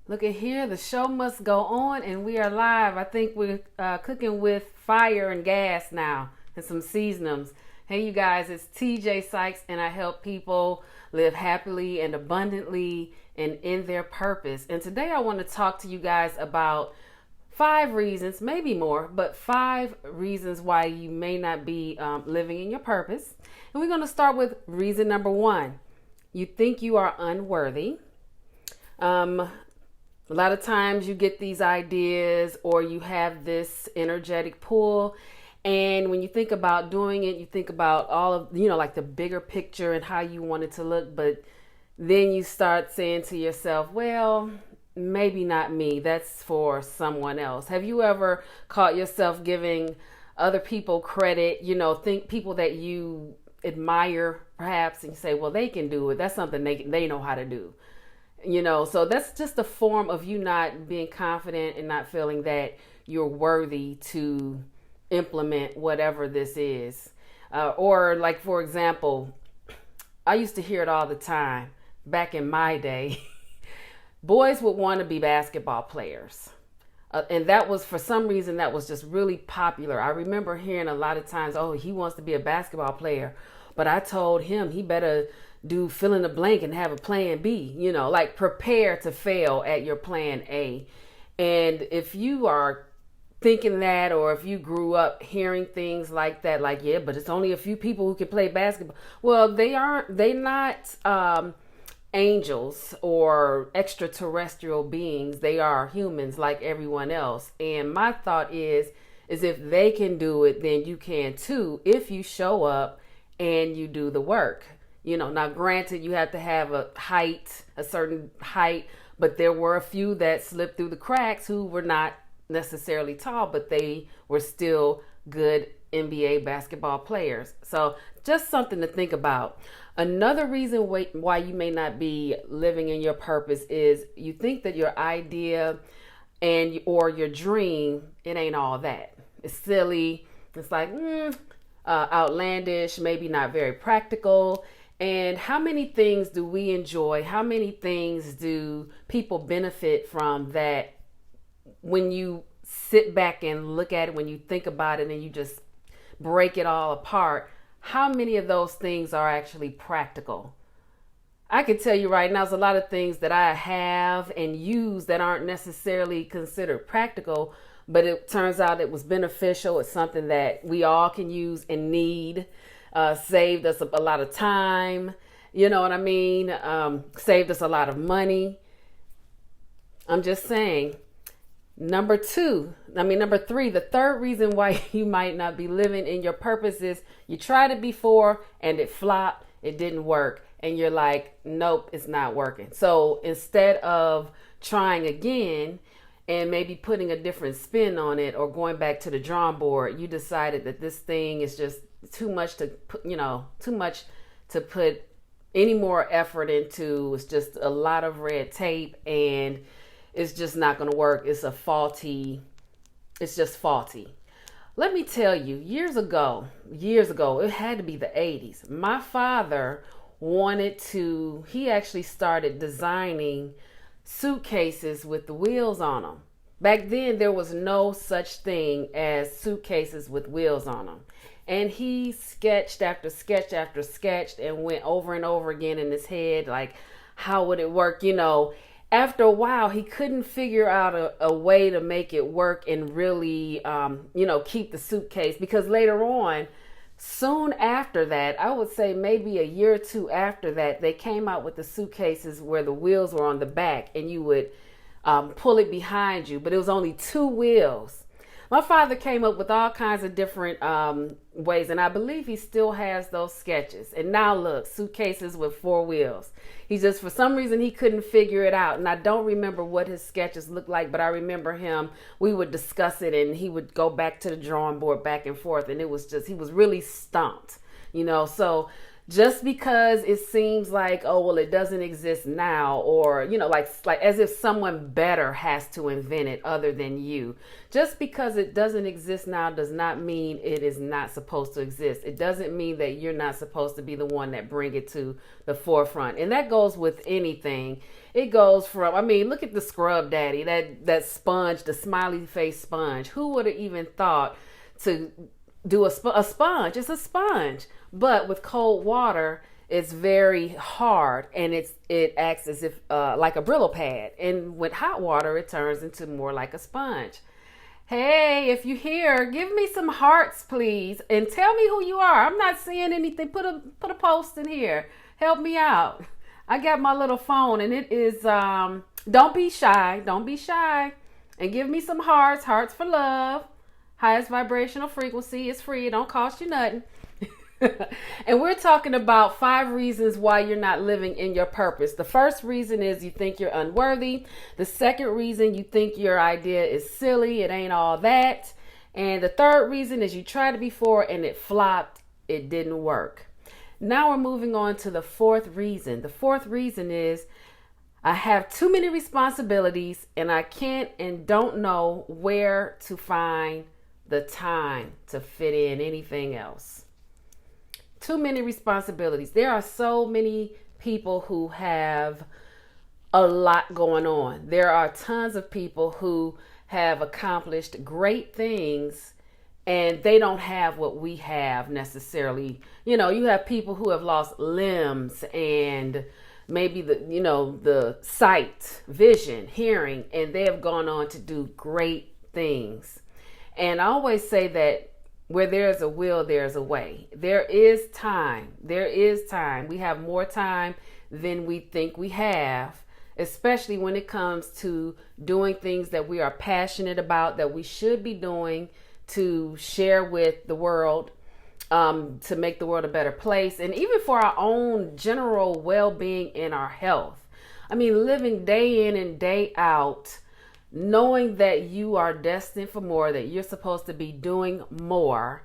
Look at here, the show must go on, and we are live. I think we're cooking with fire and gas now and some seasonings. Hey, you guys, it's TJ Sykes, and I help people live happily and abundantly and in their purpose. And today I want to talk to you guys about 5 reasons, maybe more, but 5 reasons why you may not be living in your purpose. And we're going to start with reason number 1. You think you are unworthy. A lot of times you get these ideas or you have this energetic pull. And when you think about doing it, you think about all of, like the bigger picture and how you want it to look. But then you start saying to yourself, well, maybe not me. That's for someone else. Have you ever caught yourself giving other people credit, think people that you admire perhaps, and you say, well, they can do it. That's something they know how to do. So that's just a form of you not being confident and not feeling that you're worthy to implement whatever this is. Or like, for example, I used to hear it all the time back in my day. Boys would want to be basketball players. And that was, for some reason, that was just really popular. I remember hearing a lot of times, oh, he wants to be a basketball player. But I told him he better do fill in the blank and have a plan B, like prepare to fail at your plan A. And if you are thinking that, or if you grew up hearing things like that, like, yeah, but it's only a few people who can play basketball. Well, they're not angels or extraterrestrial beings. They are humans like everyone else. And my thought is if they can do it, then you can too, if you show up and you do the work. Now granted, you have to have a certain height, but there were a few that slipped through the cracks who were not necessarily tall, but they were still good NBA basketball players. So just something to think about. Another reason why you may not be living in your purpose is you think that your idea or your dream, it ain't all that. It's silly. It's like outlandish, maybe not very practical. And how many things do we enjoy? How many things do people benefit from that when you sit back and look at it, when you think about it and you just break it all apart? How many of those things are actually practical? I can tell you right now, there's a lot of things that I have and use that aren't necessarily considered practical, but it turns out it was beneficial. It's something that we all can use and need. Saved us a lot of time, you know what I mean? Saved us a lot of money. I'm just saying. Number 3, the third reason why you might not be living in your purpose is you tried it before and it flopped, it didn't work. And you're like, nope, it's not working. So instead of trying again and maybe putting a different spin on it or going back to the drawing board, you decided that this thing is just too much to put any more effort into. It's just a lot of red tape and it's just not going to work. It's just faulty. Let me tell you, years ago, it had to be the 80s. My father he actually started designing suitcases with the wheels on them. Back then, there was no such thing as suitcases with wheels on them. And he sketched after sketch after sketch and went over and over again in his head, like, how would it work? After a while, he couldn't figure out a way to make it work and really, keep the suitcase. Because later on, soon after that, I would say maybe a year or two after that, they came out with the suitcases where the wheels were on the back and you would pull it behind you, but it was only 2 wheels. My father came up with all kinds of different ways, and I believe he still has those sketches. And now look, suitcases with 4 wheels. He just, for some reason, he couldn't figure it out. And I don't remember what his sketches looked like, but I remember we would discuss it and he would go back to the drawing board back and forth. And it was just, he was really stumped, So Just because it seems like, oh well, it doesn't exist now, or like as if someone better has to invent it other than you. Just because it doesn't exist now does not mean it is not supposed to exist. It doesn't mean that you're not supposed to be the one that bring it to the forefront. And that goes with anything. It goes from, I mean, look at the scrub daddy, that sponge, the smiley face sponge. Who would have even thought to do a sponge? It's a sponge, but with cold water, it's very hard, and it acts as if like a Brillo pad. And with hot water, it turns into more like a sponge. Hey, if you're here, give me some hearts, please, and tell me who you are. I'm not seeing anything. Put a post in here. Help me out. I got my little phone, and it is don't be shy. Don't be shy, and give me some hearts. Hearts for love. Highest vibrational frequency. It's free. It don't cost you nothing. And we're talking about 5 reasons why you're not living in your purpose. The first reason is you think you're unworthy. The second reason, you think your idea is silly. It ain't all that. And the third reason is you tried it before and it flopped. It didn't work. Now we're moving on to the fourth reason. The fourth reason is I have too many responsibilities and I can't and don't know where to find the time to fit in anything else. Too many responsibilities. There are so many people who have a lot going on. There are tons of people who have accomplished great things and they don't have what we have necessarily. You have people who have lost limbs and maybe the sight, vision, hearing, and they have gone on to do great things. And I always say that where there's a will, there's a way. There is time. There is time. We have more time than we think we have, especially when it comes to doing things that we are passionate about, that we should be doing to share with the world, to make the world a better place, and even for our own general well-being and our health. I mean, living day in and day out, knowing that you are destined for more, that you're supposed to be doing more,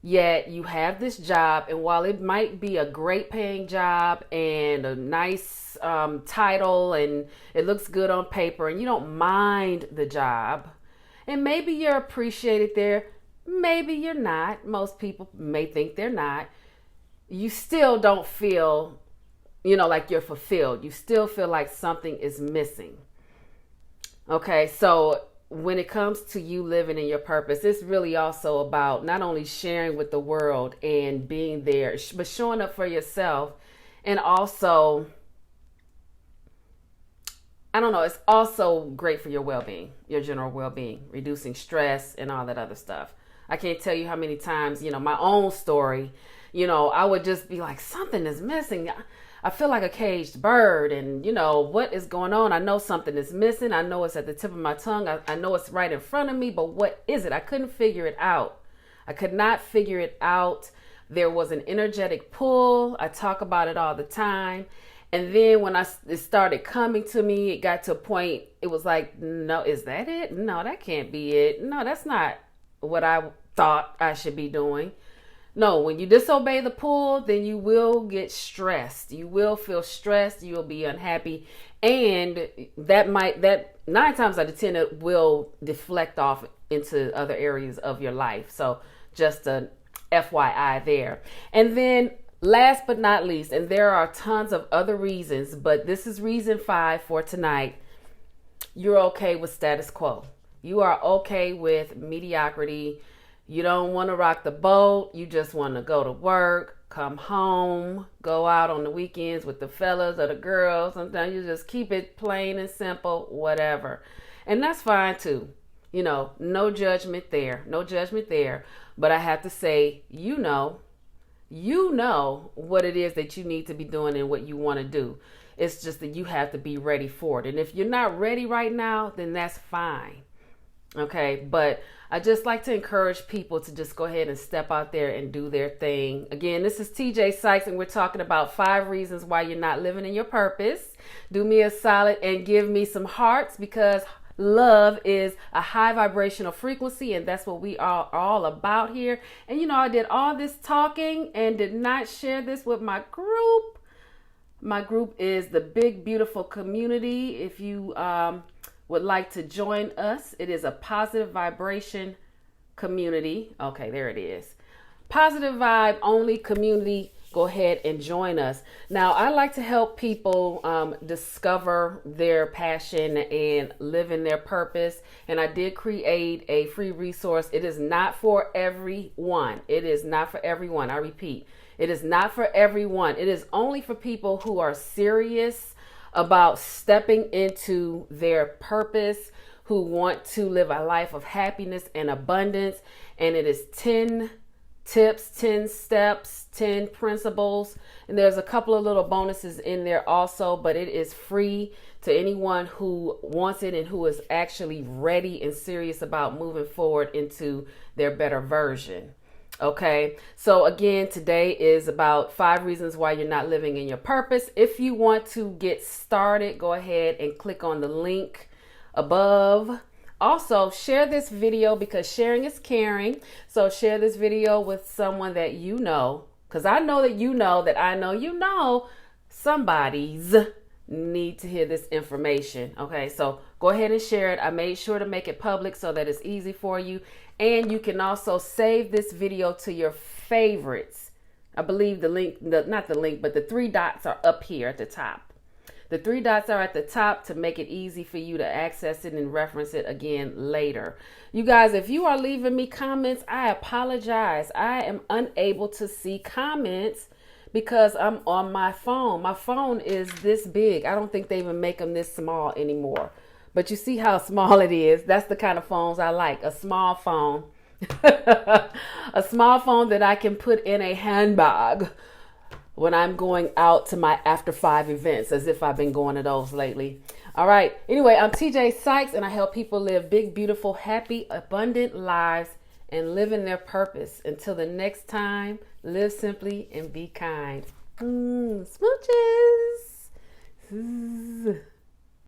yet you have this job, and while it might be a great paying job and a nice title and it looks good on paper and you don't mind the job, and maybe you're appreciated there, maybe you're not, most people may think they're not, you still don't feel, like you're fulfilled. You still feel like something is missing. Okay, so when it comes to you living in your purpose, it's really also about not only sharing with the world and being there, but showing up for yourself. And also, I don't know, it's also great for your well-being, your general well-being, reducing stress and all that other stuff. I can't tell you how many times, my own story, I would just be like, something is missing. I feel like a caged bird, and what is going on? I know something is missing. I know it's at the tip of my tongue. I know it's right in front of me, but what is it? I couldn't figure it out. I could not figure it out. There was an energetic pull. I talk about it all the time. And then when it started coming to me, it got to a point, it was like, no, is that it? No, that can't be it. No, that's not what I thought I should be doing. No, when you disobey the pull, then you will get stressed. You will feel stressed. You will be unhappy. And that 9 times out of 10, it will deflect off into other areas of your life. So just a FYI there. And then last but not least, and there are tons of other reasons, but this is reason 5 for tonight. You're okay with status quo. You are okay with mediocrity. You don't want to rock the boat. You just want to go to work, come home, go out on the weekends with the fellas or the girls. Sometimes you just keep it plain and simple, whatever. And that's fine too. No judgment there. No judgment there. But I have to say, you know what it is that you need to be doing and what you want to do. It's just that you have to be ready for it. And if you're not ready right now, then that's fine. Okay, but I just like to encourage people to just go ahead and step out there and do their thing. Again, this is TJ Sykes, and we're talking about 5 reasons why you're not living in your purpose. Do me a solid and give me some hearts, because love is a high vibrational frequency, and that's what we are all about here. And I did all this talking and did not share this with my group. My group is the Big Beautiful Community. If you would like to join us, it is a positive vibration community. Okay, there it is. Positive vibe only community. Go ahead and join us. Now, I like to help people discover their passion and live in their purpose. And I did create a free resource. It is not for everyone. It is not for everyone. I repeat, it is not for everyone. It is only for people who are serious about stepping into their purpose, who want to live a life of happiness and abundance. And it is 10 tips, 10 steps, 10 principles. And there's a couple of little bonuses in there also, but it is free to anyone who wants it and who is actually ready and serious about moving forward into their better version. Okay, so again, today is about 5 reasons why you're not living in your purpose. If you want to get started, go ahead and click on the link above. Also, share this video because sharing is caring. So share this video with someone that you know, because I know that I know somebody's need to hear this information. Okay, so go ahead and share it. I made sure to make it public so that it's easy for you. And you can also save this video to your favorites. I believe the link, not the link, but the 3 dots are up here at the top. The 3 dots are at the top to make it easy for you to access it and reference it again later. You guys, if you are leaving me comments, I apologize. I am unable to see comments because I'm on my phone. My phone is this big. I don't think they even make them this small anymore. But you see how small it is. That's the kind of phones I like. A small phone. A small phone that I can put in a handbag when I'm going out to my after 5 events, as if I've been going to those lately. All right. Anyway, I'm TJ Sykes, and I help people live big, beautiful, happy, abundant lives and live in their purpose. Until the next time, live simply and be kind. Smooches.